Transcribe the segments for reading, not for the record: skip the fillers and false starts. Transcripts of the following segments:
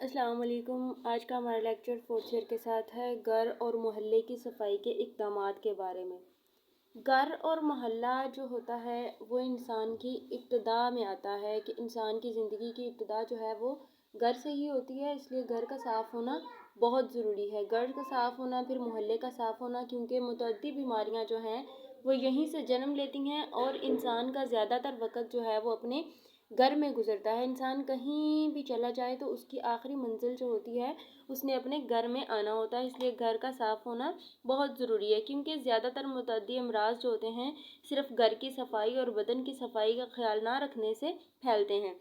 السلام علیکم۔ آج کا ہمارا لیکچر فورتھ ایئر کے ساتھ ہے گھر اور محلے کی صفائی کے اقدامات کے بارے میں۔ گھر اور محلہ جو ہوتا ہے وہ انسان کی ابتدا میں آتا ہے کہ انسان کی زندگی کی ابتدا جو ہے وہ گھر سے ہی ہوتی ہے، اس لیے گھر کا صاف ہونا بہت ضروری ہے۔ گھر کا صاف ہونا، پھر محلے کا صاف ہونا، کیونکہ متعدد بیماریاں جو ہیں وہ یہیں سے جنم لیتی ہیں اور انسان کا زیادہ تر وقت جو ہے وہ اپنے گھر میں گزرتا ہے۔ انسان کہیں بھی چلا جائے تو اس کی آخری منزل جو ہوتی ہے اس نے اپنے گھر میں آنا ہوتا ہے، اس لیے گھر کا صاف ہونا بہت ضروری ہے، کیونکہ زیادہ تر متعدی امراض جو ہوتے ہیں صرف گھر کی صفائی اور بدن کی صفائی کا خیال نہ رکھنے سے پھیلتے ہیں۔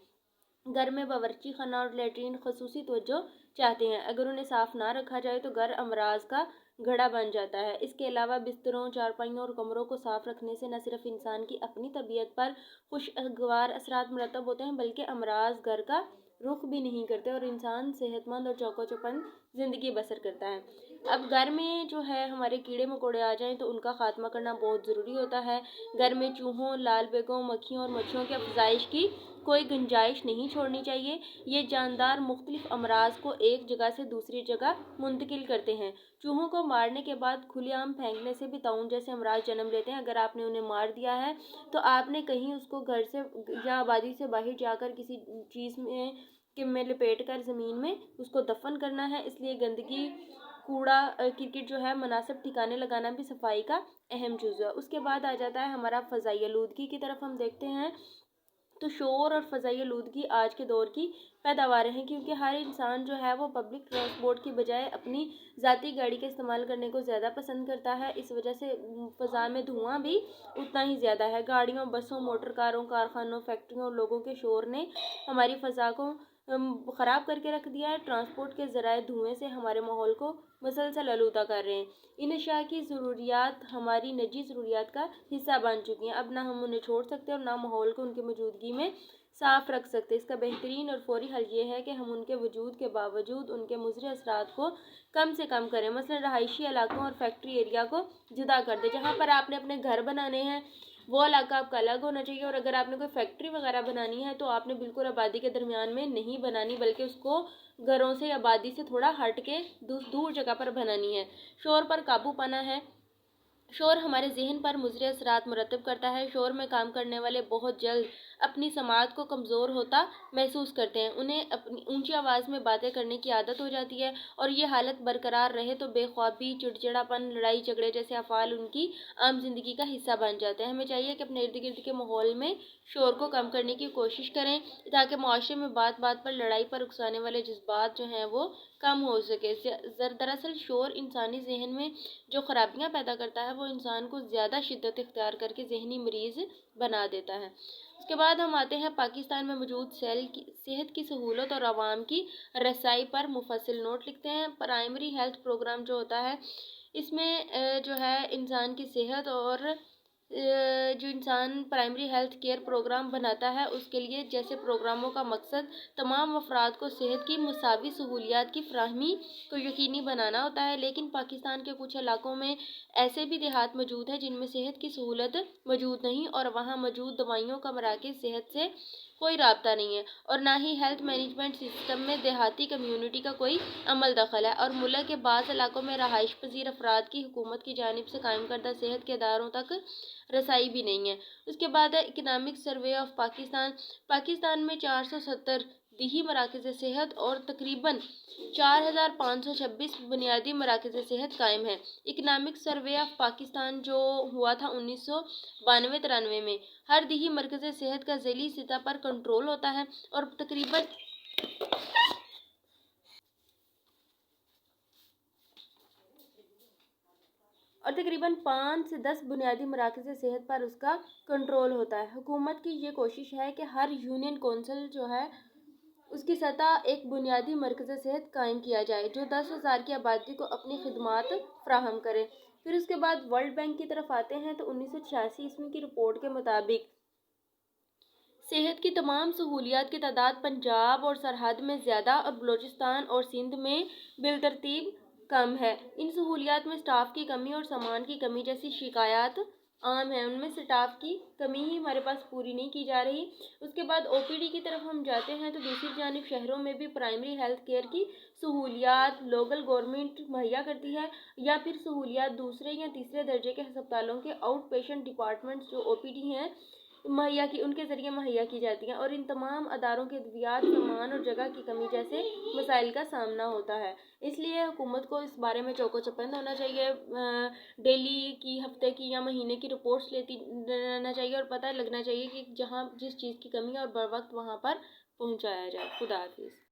گھر میں باورچی خانہ اور لیٹرین خصوصی توجہ چاہتے ہیں، اگر انہیں صاف نہ رکھا جائے تو گھر امراض کا گھڑا بن جاتا ہے۔ اس کے علاوہ بستروں، چارپائیوں اور کمروں کو صاف رکھنے سے نہ صرف انسان کی اپنی طبیعت پر خوشگوار اثرات مرتب ہوتے ہیں بلکہ امراض گھر کا رخ بھی نہیں کرتے اور انسان صحت مند اور چوکو چوبند زندگی بسر کرتا ہے۔ اب گھر میں جو ہے ہمارے کیڑے مکوڑے آ جائیں تو ان کا خاتمہ کرنا بہت ضروری ہوتا ہے۔ گھر میں چوہوں، لال بیگوں، مکھیوں اور مچھروں کی افزائش کی کوئی گنجائش نہیں چھوڑنی چاہیے۔ یہ جاندار مختلف امراض کو ایک جگہ سے دوسری جگہ منتقل کرتے ہیں۔ چوہوں کو مارنے کے بعد کھلے عام پھینکنے سے بھی طاعون جیسے امراض جنم لیتے ہیں۔ اگر آپ نے انہیں مار دیا ہے تو آپ نے کہیں اس کو گھر سے یا آبادی سے باہر جا کر کسی چیز میں لپیٹ کر زمین میں اس کو دفن کرنا ہے، اس لیے گندگی، کوڑا کرکٹ جو ہے مناسب ٹھکانے لگانا بھی صفائی کا اہم جزو ہے۔ اس کے بعد آ جاتا ہے ہمارا فضائی آلودگی کی طرف ہم دیکھتے ہیں تو شور اور فضائی آلودگی آج کے دور کی پیداوار ہیں، کیونکہ ہر انسان جو ہے وہ پبلک ٹرانسپورٹ کی بجائے اپنی ذاتی گاڑی کا استعمال کرنے کو زیادہ پسند کرتا ہے۔ اس وجہ سے فضا میں دھواں بھی اتنا ہی زیادہ ہے۔ گاڑیوں، بسوں، موٹر کاروں، کارخانوں، فیکٹریوں اور لوگوں کے شور نے ہماری فضا کو خراب کر کے رکھ دیا ہے۔ ٹرانسپورٹ کے ذرائع دھوئیں سے ہمارے ماحول کو مسلسل آلودہ کر رہے ہیں۔ ان اشیاء کی ضروریات ہماری نجی ضروریات کا حصہ بن چکی ہیں، اب نہ ہم انہیں چھوڑ سکتے اور نہ ماحول کو ان کی موجودگی میں صاف رکھ سکتے۔ اس کا بہترین اور فوری حل یہ ہے کہ ہم ان کے وجود کے باوجود ان کے مضر اثرات کو کم سے کم کریں۔ مثلا رہائشی علاقوں اور فیکٹری ایریا کو جدا کر دیں۔ جہاں پر آپ نے اپنے گھر بنانے ہیں وہ علاقہ آپ کا الگ ہونا چاہیے، اور اگر آپ نے کوئی فیکٹری وغیرہ بنانی ہے تو آپ نے بالکل آبادی کے درمیان میں نہیں بنانی، بلکہ اس کو گھروں سے، آبادی سے تھوڑا ہٹ کے دور جگہ پر بنانی ہے۔ شور پر قابو پانا ہے۔ شور ہمارے ذہن پر مضر اثرات مرتب کرتا ہے۔ شور میں کام کرنے والے بہت جلد اپنی سماعت کو کمزور ہوتا محسوس کرتے ہیں، انہیں اپنی اونچی آواز میں باتیں کرنے کی عادت ہو جاتی ہے، اور یہ حالت برقرار رہے تو بے خوابی، چڑچڑاپن، لڑائی جھگڑے جیسے افعال ان کی عام زندگی کا حصہ بن جاتے ہیں۔ ہمیں چاہیے کہ اپنے ارد گرد کے ماحول میں شور کو کم کرنے کی کوشش کریں تاکہ معاشرے میں بات بات پر لڑائی پر اکسانے والے جذبات جو ہیں وہ کم ہو سکے۔ دراصل شور انسانی ذہن میں جو خرابیاں پیدا کرتا ہے وہ انسان کو زیادہ شدت اختیار کر کے ذہنی مریض بنا دیتا ہے۔ اس کے بعد ہم آتے ہیں پاکستان میں موجود صحت کی سہولت اور عوام کی رسائی پر مفصل نوٹ لکھتے ہیں۔ پرائمری ہیلتھ پروگرام جو ہوتا ہے اس میں جو ہے انسان کی صحت اور جو انسان پرائمری ہیلتھ کیئر پروگرام بناتا ہے اس کے لیے جیسے پروگراموں کا مقصد تمام افراد کو صحت کی مساوی سہولیات کی فراہمی کو یقینی بنانا ہوتا ہے، لیکن پاکستان کے کچھ علاقوں میں ایسے بھی دیہات موجود ہیں جن میں صحت کی سہولت موجود نہیں اور وہاں موجود دوائیوں کا مراکز صحت سے کوئی رابطہ نہیں ہے، اور نہ ہی ہیلتھ مینجمنٹ سسٹم میں دیہاتی کمیونٹی کا کوئی عمل دخل ہے، اور ملک کے بعض علاقوں میں رہائش پذیر افراد کی حکومت کی جانب سے قائم کردہ صحت کے اداروں تک رسائی بھی نہیں ہے۔ اس کے بعد ہے economic survey of Pakistan. Pakistan میں 470 دیہی مراکز صحت اور تقریباً 4526 بنیادی مراکز صحت قائم ہیں۔ اکنامک سروے آف پاکستان جو ہوا تھا 1992-93 میں، ہر دیہی مرکز صحت کا ذیلی سطح پر کنٹرول ہوتا ہے اور تقریباً 5 سے 10 بنیادی مراکز صحت پر اس کا کنٹرول ہوتا ہے۔ حکومت کی یہ کوشش ہے کہ ہر یونین کونسل جو ہے اس کی سطح ایک بنیادی مرکز صحت قائم کیا جائے جو 10,000 کی آبادی کو اپنی خدمات فراہم کرے۔ پھر اس کے بعد ورلڈ بینک کی طرف آتے ہیں تو 1986 کی رپورٹ کے مطابق صحت کی تمام سہولیات کی تعداد پنجاب اور سرحد میں زیادہ اور بلوچستان اور سندھ میں بالترتیب کم ہے۔ ان سہولیات میں سٹاف کی کمی اور سامان کی کمی جیسی شکایات عام ہیں، ان میں اسٹاف کی کمی ہی ہمارے پاس پوری نہیں کی جا رہی۔ اس کے بعد او پی ڈی کی طرف ہم جاتے ہیں تو دوسری جانب شہروں میں بھی پرائمری ہیلتھ کیئر کی سہولیات لوکل گورنمنٹ مہیا کرتی ہے، یا پھر سہولیات دوسرے یا تیسرے درجے کے ہسپتالوں کے آؤٹ پیشنٹ ڈپارٹمنٹس جو او پی ڈی ہیں ان کے ذریعے مہیا کی جاتی ہیں، اور ان تمام اداروں کے ادویات، سامان اور جگہ کی کمی جیسے مسائل کا سامنا ہوتا ہے۔ اس لیے حکومت کو اس بارے میں چوکو چپند ہونا چاہیے، ڈیلی کی، ہفتے کی یا مہینے کی رپورٹس لیتی رہنا چاہیے، اور پتہ لگنا چاہیے کہ جہاں جس چیز کی کمی ہے اور بر وقت وہاں پر پہنچایا جائے۔ خدا حافظ۔